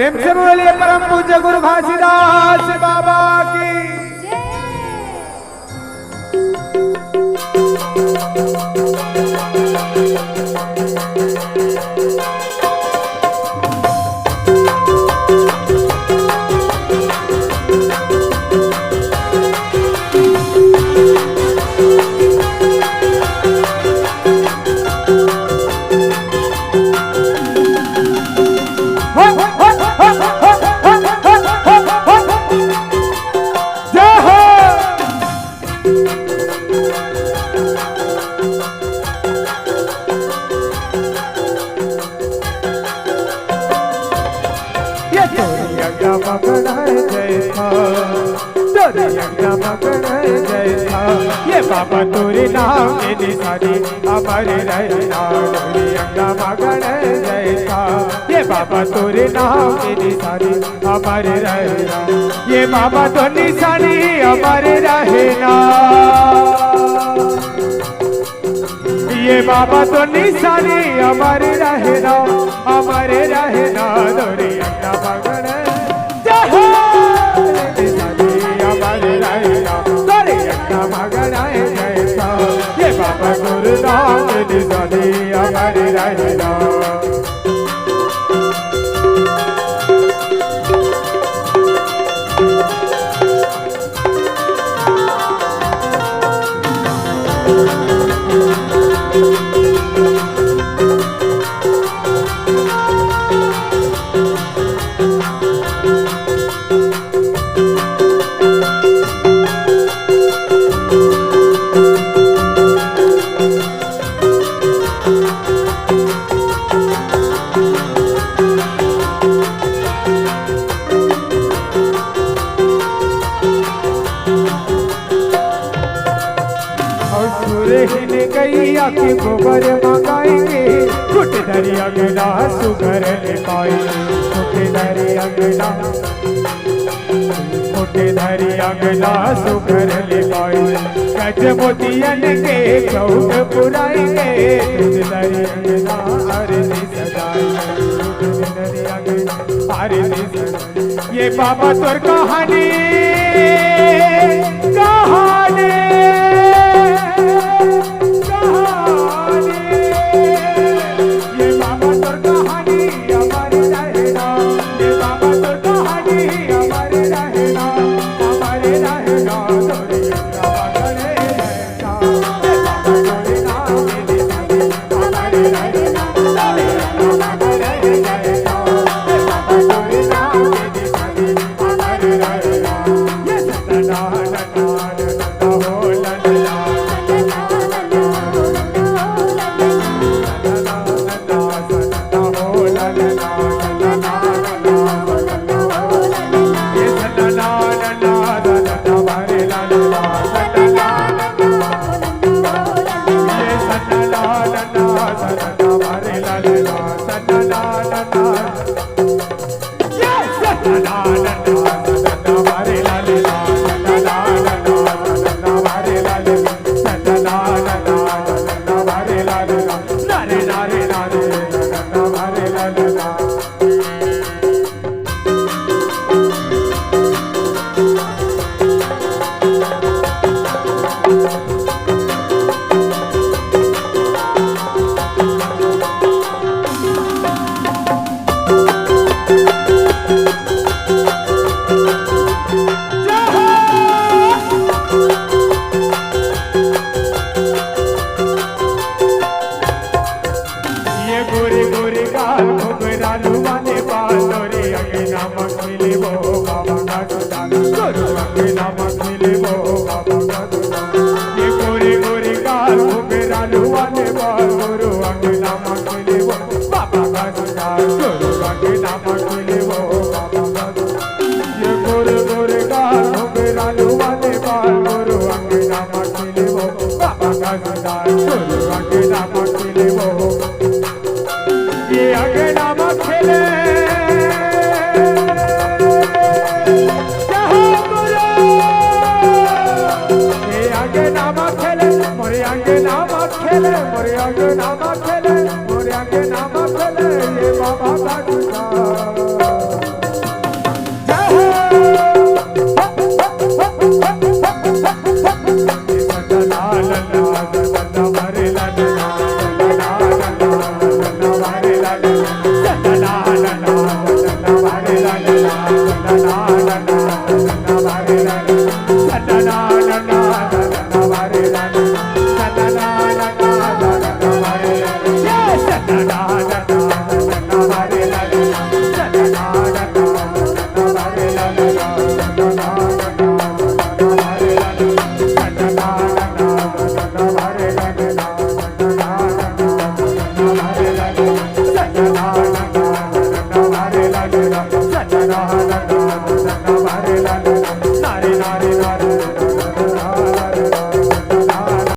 प्रेम से बोलिए परम पूज्य गुरु घासीदास बाबा की। ये बाबा तोरे नाम के निशानी हमारे रहना अंगा मगन जैसा। ये बाबा तोरे नाम के निशानी हमारे रहना। ये बाबा तो निशानी हमारे रहना। ये बाबा तो निशानी हमारे रहना हमारे रहना तोरे अंगा मगन ये बाबा गुरुनाम निशानी हमारे रहना। गैया के गोबर मंगाएंगे कुट धरी अंगना सुगर ले पाएंगे। कुट धरी अंगना सुगर ले पाएंगे। गज मोतियन के चौक पुराएंगे कुट धरी अंगना आरती सजाएंगे। कुट धरी अंगना आरती सजाएंगे। ये बाबा तोर कहानी कहानी नाम